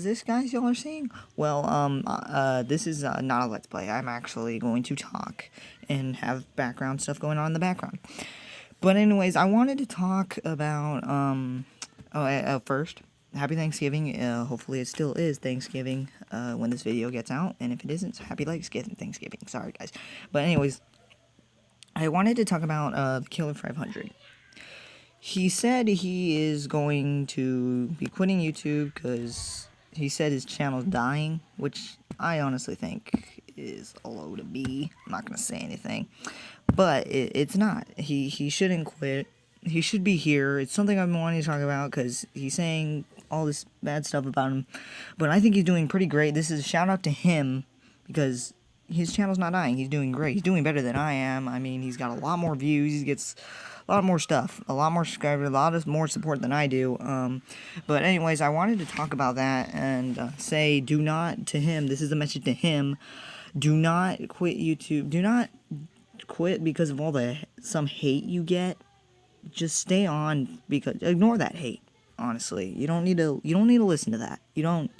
This, guys, y'all are seeing? Well, this is not a Let's Play. I'm actually going to talk and have background stuff going on in the background. But anyways, I wanted to talk about, first, Happy Thanksgiving. Hopefully it still is Thanksgiving, when this video gets out. And if it isn't, Happy Thanksgiving. Sorry, guys. But anyways, I wanted to talk about, TheKiller500. He said he is going to be quitting YouTube because he said his channel's dying, which I honestly think is a load of B. I'm not going to say anything. But it's not. He shouldn't quit. He should be here. It's something I've been wanting to talk about because he's saying all this bad stuff about him. But I think he's doing pretty great. This is a shout out to him because his channel's not dying. He's doing great. He's doing better than I am. I mean, he's got a lot more views. He gets a lot more stuff, a lot more subscribers, a lot more support than I do. But anyways, I wanted to talk about that and say, do not, to him, this is a message to him, do not quit YouTube. Do not quit because of all some hate you get. Just stay on, because ignore that hate. Honestly, you don't need to listen to that. You don't.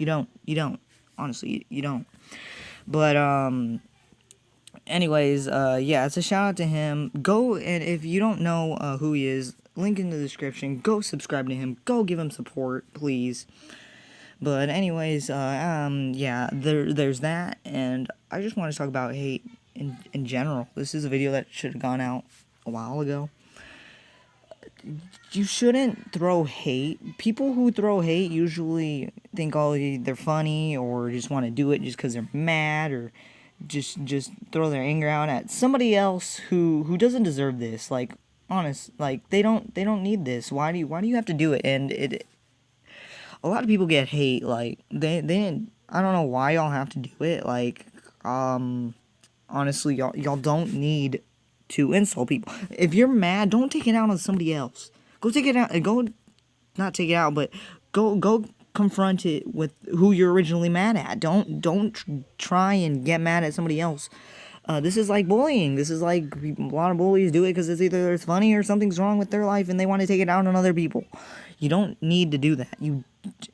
Honestly, you don't. But anyways, yeah, it's a shout out to him. Go, and if you don't know who he is, link in the description. Go subscribe to him. Go give him support, please. But anyways, yeah, there's that, and I just want to talk about hate in general. This is a video that should have gone out a while ago. You shouldn't throw hate. People who throw hate usually think, oh, they're funny, or just want to do it just because they're mad, or just throw their anger out at somebody else who doesn't deserve this. Like, honest, like, they don't need this. Why do you have to do it? And a lot of people get hate. Like, they didn't. I don't know why y'all have to do it. Like, honestly, y'all don't need to insult people. If you're mad, don't take it out on somebody else. Go take it out, not take it out, but go confront it with who you're originally mad at. Don't try and get mad at somebody else. This is like bullying. This is like, a lot of bullies do it because it's either it's funny or something's wrong with their life and they want to take it out on other people. You don't need to do that. You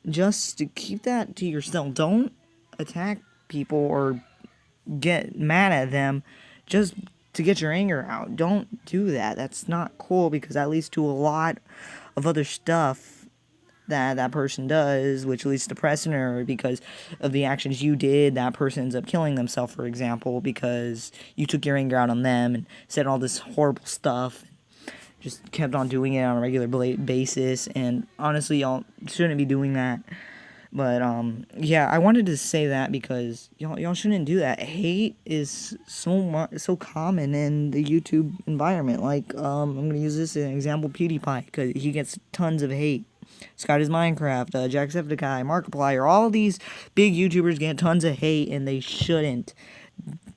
just keep that to yourself. Don't attack people or get mad at them just to get your anger out. Don't do that. That's not cool, because that leads to a lot of other stuff that person does, which leads to depression, or because of the actions you did, that person ends up killing themselves, for example, because you took your anger out on them and said all this horrible stuff, just kept on doing it on a regular basis. And honestly, y'all shouldn't be doing that. But yeah, I wanted to say that because y'all shouldn't do that. Hate is so common in the YouTube environment. Like, I'm gonna use this as an example, PewDiePie, because he gets tons of hate. Scott is Minecraft, Jacksepticeye, Markiplier, all these big YouTubers get tons of hate, and they shouldn't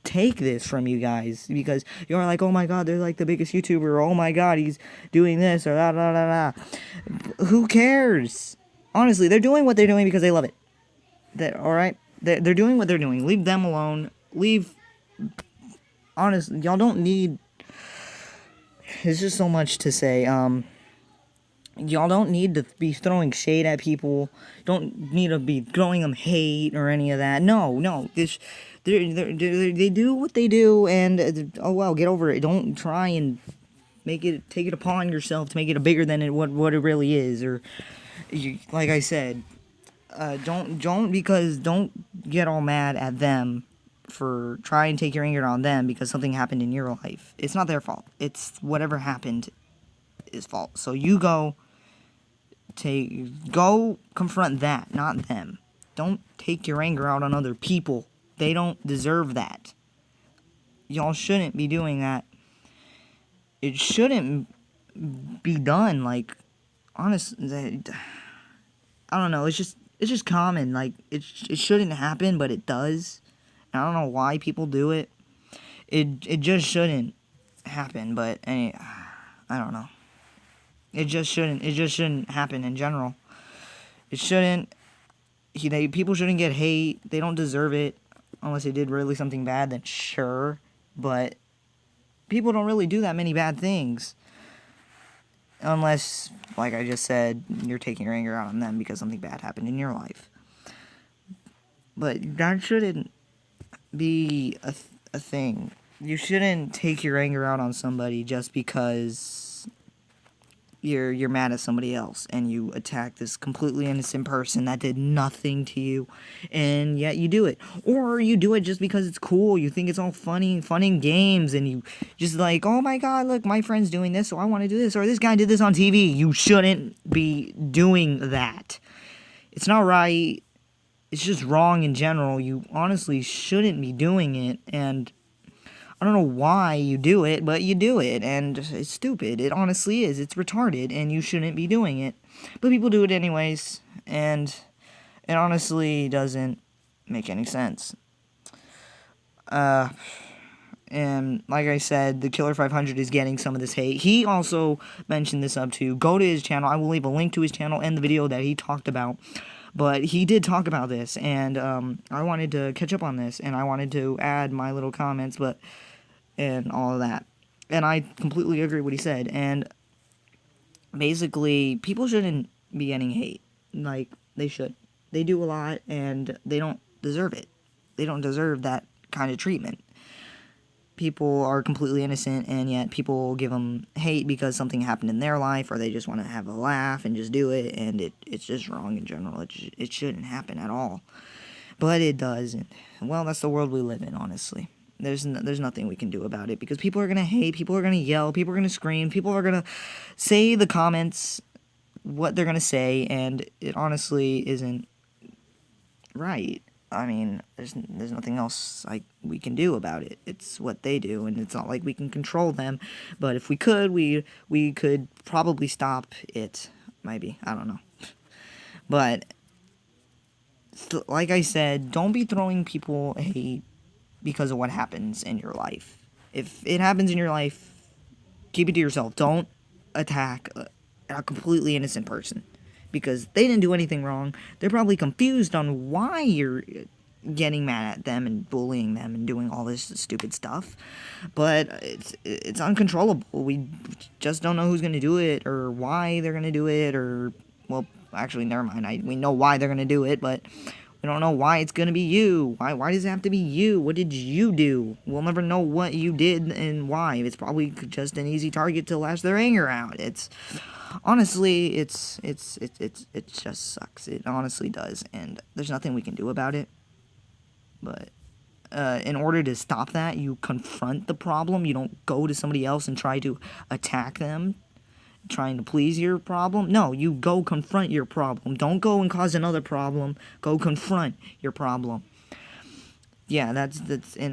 take this from you guys, because you're like, oh my god, they're like the biggest YouTuber, or oh my god, he's doing this, or da da da da. Who cares? Honestly, they're doing what they're doing because they love it. Alright? They're doing what they're doing. Leave them alone. Honestly, y'all don't need... There's just so much to say. Y'all don't need to be throwing shade at people. Don't need to be throwing them hate or any of that. No. They do what they do, and, oh well, get over it. Don't try and take it upon yourself to make it bigger than what it really is, or... like I said, don't get all mad at them for trying to take your anger on them because something happened in your life. It's not their fault. It's whatever happened is fault. So you go confront that, not them. Don't take your anger out on other people. They don't deserve that. Y'all shouldn't be doing that. It shouldn't be done. Like, honestly, I don't know, it's just common. Like, it shouldn't happen, but it does. I don't know why people do it. It just shouldn't happen, but I don't know. It just shouldn't happen in general. It shouldn't. People shouldn't get hate. They don't deserve it, unless they did really something bad, then sure. But people don't really do that many bad things. Unless, like I just said, you're taking your anger out on them because something bad happened in your life. But that shouldn't be a thing. You shouldn't take your anger out on somebody just because you're mad at somebody else and you attack this completely innocent person that did nothing to you, and yet you do it. Or you do it just because it's cool, you think it's all funny, fun and games, and you just like, oh my god, look, my friend's doing this, so I want to do this, or this guy did this on TV. You shouldn't be doing that. It's not right. It's just wrong in general. You honestly shouldn't be doing it, and I don't know why you do it, but you do it, and it's stupid. It honestly is. It's retarded, and you shouldn't be doing it. But people do it anyways, and it honestly doesn't make any sense. And like I said, TheKiller500 is getting some of this hate. He also mentioned this up too. Go to his channel. I will leave a link to his channel and the video that he talked about. But he did talk about this, and I wanted to catch up on this, and I wanted to add my little comments, and all of that. And I completely agree with what he said. And basically, people shouldn't be getting hate. Like, they should. They do a lot, and they don't deserve it. They don't deserve that kind of treatment. People are completely innocent, and yet people give them hate because something happened in their life, or they just want to have a laugh and just do it, and it's just wrong in general. It shouldn't happen at all. But it does, and, well, that's the world we live in, honestly. There's nothing we can do about it, because people are going to hate, people are going to yell, people are going to scream, people are going to say the comments, what they're going to say, and it honestly isn't right. I mean, there's nothing else we can do about it. It's what they do, and it's not like we can control them. But if we could, we could probably stop it. Maybe. I don't know. But, like I said, don't be throwing people hate because of what happens in your life. If it happens in your life, keep it to yourself. Don't attack a completely innocent person, because they didn't do anything wrong. They're probably confused on why you're getting mad at them and bullying them and doing all this stupid stuff. But it's uncontrollable. We just don't know who's going to do it, or why they're going to do it, or, well, actually, never mind. We know why they're going to do it, but we don't know why it's going to be you. Why does it have to be you? What did you do? We'll never know what you did and why. It's probably just an easy target to lash their anger out. Honestly, it just sucks. It honestly does, and there's nothing we can do about it. But in order to stop that, you confront the problem. You don't go to somebody else and try to attack them, trying to please your problem. No, you go confront your problem. Don't go and cause another problem. Go confront your problem. Yeah, and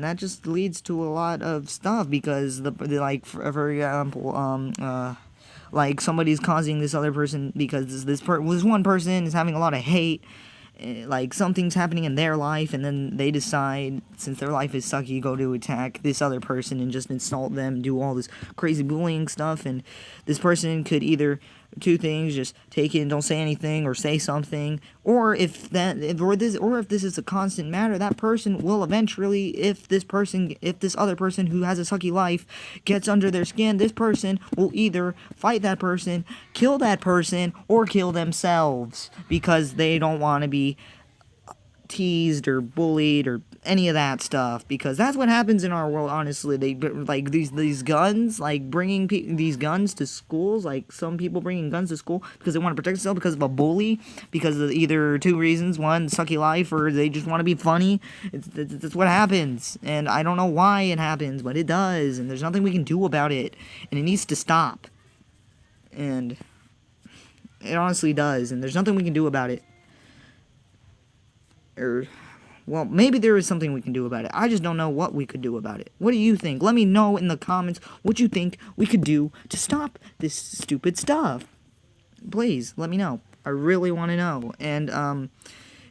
that just leads to a lot of stuff, because for example, like, somebody's causing this other person because this one person is having a lot of hate, like, something's happening in their life, and then they decide, since their life is sucky, go to attack this other person and just insult them, do all this crazy bullying stuff. And this person could either two things: just take it and don't say anything, or say something. Or if this is a constant matter, that person will eventually, if this other person who has a sucky life gets under their skin, this person will either fight that person, kill that person, or kill themselves, because they don't want to be teased or bullied or any of that stuff, because that's what happens in our world. Honestly, they like these guns, like bringing these guns to schools, like some people bringing guns to school because they want to protect themselves because of a bully, because of either two reasons: one, sucky life, or they just want to be funny. That's what happens, and I don't know why it happens, but it does, and there's nothing we can do about it, and it needs to stop. And it honestly does, and there's nothing we can do about it. Well, maybe there is something we can do about it. I just don't know what we could do about it. What do you think? Let me know in the comments what you think we could do to stop this stupid stuff. Please, let me know. I really want to know. And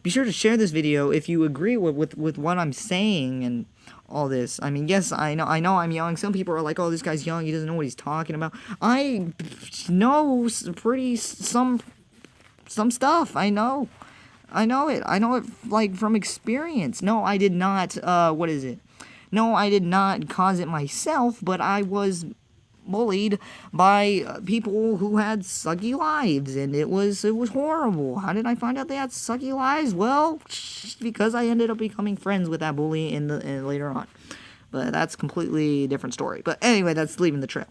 be sure to share this video if you agree with what I'm saying and all this. I mean, yes, I know I'm young. Some people are like, oh, this guy's young, he doesn't know what he's talking about. I know some stuff. I know it. I know it, like, from experience. No, I did not, No, I did not cause it myself, but I was bullied by people who had sucky lives, and it was horrible. How did I find out they had sucky lives? Well, because I ended up becoming friends with that bully later on. But that's a completely different story. But anyway, that's leaving the trail.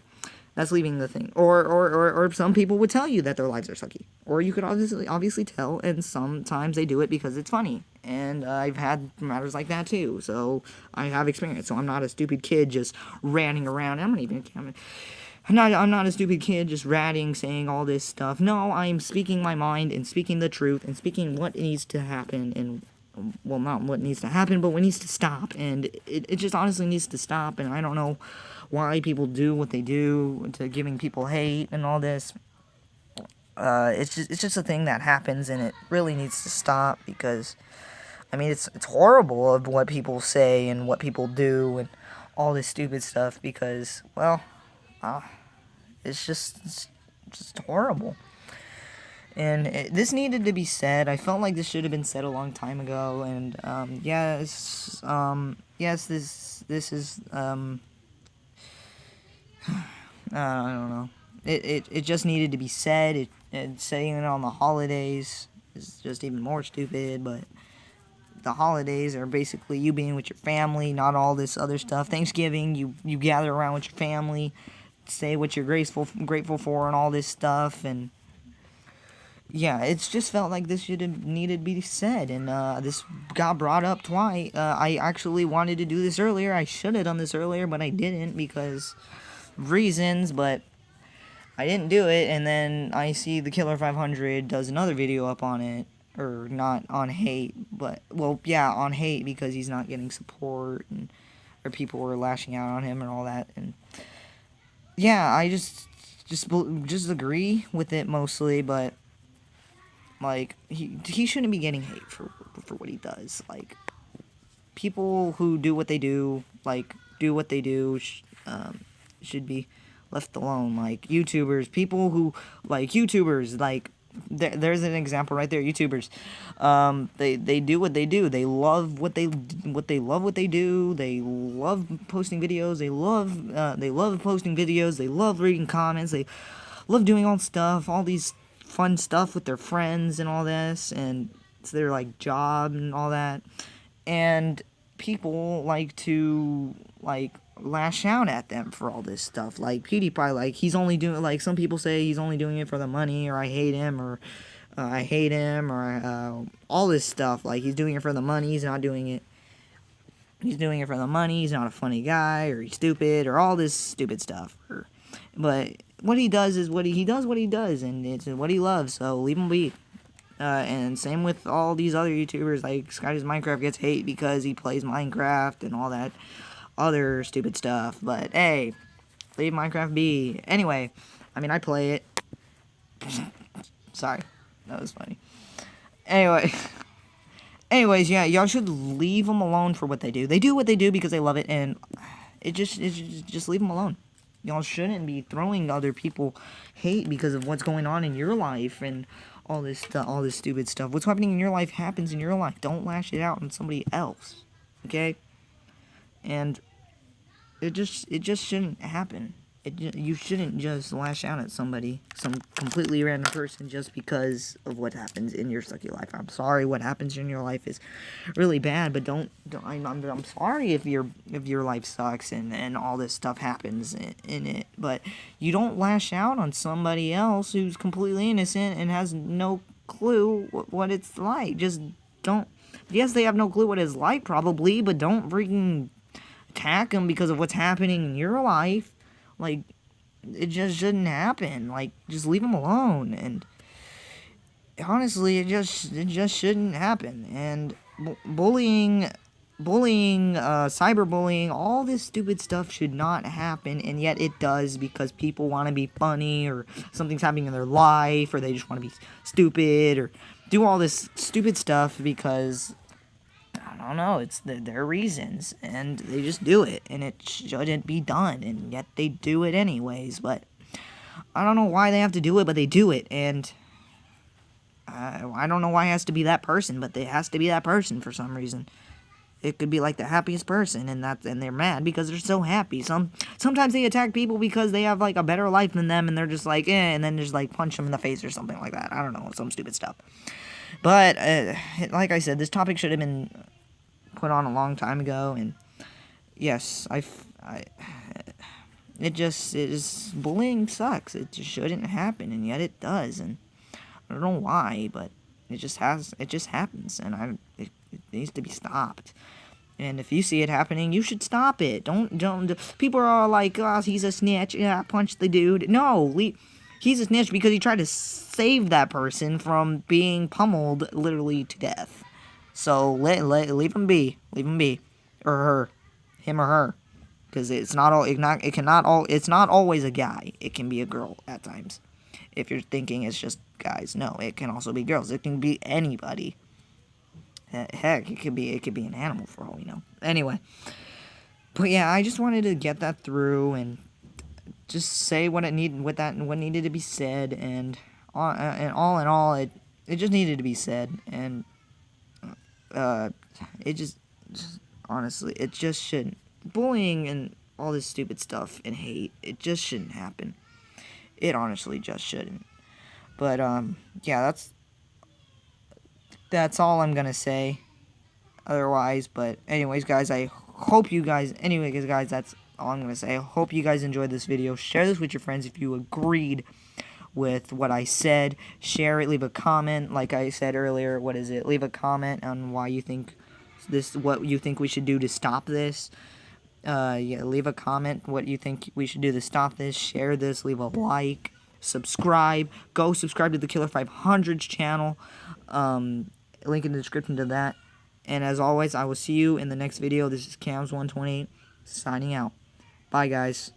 That's leaving the thing. Or some people would tell you that their lives are sucky. Or you could obviously tell, and sometimes they do it because it's funny. And I've had matters like that too. So I have experience. So I'm not a stupid kid just ranting around. I'm not a stupid kid just ratting, saying all this stuff. No, I'm speaking my mind and speaking the truth and speaking what needs to happen, and well, not what needs to happen, but what needs to stop. And it just honestly needs to stop. And I don't know why people do what they do to giving people hate and all this. It's just a thing that happens, and it really needs to stop, because I mean, it's horrible of what people say and what people do and all this stupid stuff, because, well, it's just horrible. And this needed to be said. I felt like this should have been said a long time ago. And yes, this is I don't know. It just needed to be said. Saying it on the holidays is just even more stupid. But the holidays are basically you being with your family, not all this other stuff. Thanksgiving, you gather around with your family, say what you're grateful for, and all this stuff. And yeah, it's just felt like this should have needed to be said, and this got brought up twice. I actually wanted to do this earlier. I should have done this earlier, but I didn't because of reasons, but I didn't do it, and then I see TheKiller500 does another video up on it, or not on hate, but, well, yeah, on hate, because he's not getting support, or people were lashing out on him and all that, and yeah, I just agree with it mostly, but like, he shouldn't be getting hate for what he does. Like, people who do what they do, should be left alone. Like, YouTubers, people who, like, YouTubers, like, there's an example right there, YouTubers. They do what they do. They love what they do. They love posting videos. They love posting videos. They love reading comments. They love doing all stuff, all these fun stuff with their friends and all this, and it's their, like, job and all that, and people like to, like, lash out at them for all this stuff. Like PewDiePie, like, he's only doing, like, some people say he's only doing it for the money, or I hate him, or all this stuff. Like, he's doing it for the money. He's not doing it. He's doing it for the money. He's not a funny guy, or he's stupid, or all this stupid stuff. But what he does is what he does, and it's what he loves, so leave him be. And same with all these other YouTubers, like Sky's Minecraft gets hate because he plays Minecraft and all that other stupid stuff, but hey, leave Minecraft be. Anyway, I mean, I play it. Sorry, that was funny. Anyways, yeah, y'all should leave them alone for what they do. They do what they do because they love it, and just leave them alone. Y'all shouldn't be throwing other people hate because of what's going on in your life and all this stupid stuff. What's happening in your life happens in your life. Don't lash it out on somebody else, okay? And it just shouldn't happen. You shouldn't just lash out at somebody, some completely random person, just because of what happens in your sucky life. I'm sorry, what happens in your life is really bad, but I'm sorry if your life sucks and all this stuff happens in it. But you don't lash out on somebody else who's completely innocent and has no clue what it's like. Just don't. Yes, they have no clue what it's like, probably, but don't freaking attack them because of what's happening in your life. Like, it just shouldn't happen. Like, just leave them alone. And honestly, it just shouldn't happen. And bullying, cyberbullying, all this stupid stuff should not happen, and yet it does, because people want to be funny, or something's happening in their life, or they just want to be stupid, or do all this stupid stuff because, I don't know, it's their reasons, and they just do it, and it shouldn't be done, and yet they do it anyways. But I don't know why they have to do it, but they do it, and I don't know why it has to be that person, but it has to be that person for some reason. It could be like the happiest person, and they're mad because they're so happy. Sometimes they attack people because they have like a better life than them, and they're just like, and then just like punch them in the face or something like that. I don't know, some stupid stuff. But like I said, this topic should have been put on a long time ago, and yes, bullying sucks. It just shouldn't happen, and yet it does, and I don't know why, but it just happens, and it needs to be stopped. And if you see it happening, you should stop it. Don't. People are all like, "Oh, he's a snitch. Yeah, punch the dude." No, he's a snitch because he tried to save that person from being pummeled literally to death. So leave him be, or her, him or her, because it's not always a guy. It can be a girl at times. If you're thinking it's just guys, no, it can also be girls. It can be anybody. Heck, it could be an animal for all we know. Anyway, but yeah, I just wanted to get that through and just say what needed to be said, and all in all, it just needed to be said, and it just honestly, it just shouldn't. Bullying and all this stupid stuff and hate, it just shouldn't happen. It honestly just shouldn't. But yeah, that's all I'm gonna say. Otherwise, but anyways, guys, that's all I'm gonna say. I hope you guys enjoyed this video. Share this with your friends if you agreed with what I said. Share it, leave a comment. Like I said earlier, leave a comment on what you think we should do to stop this. Yeah, leave a comment what you think we should do to stop this. Share this, leave a like, subscribe. Go subscribe to the TheKiller500's channel. Link in the description to that. And as always, I will see you in the next video. This is Cams128 signing out. Bye, guys.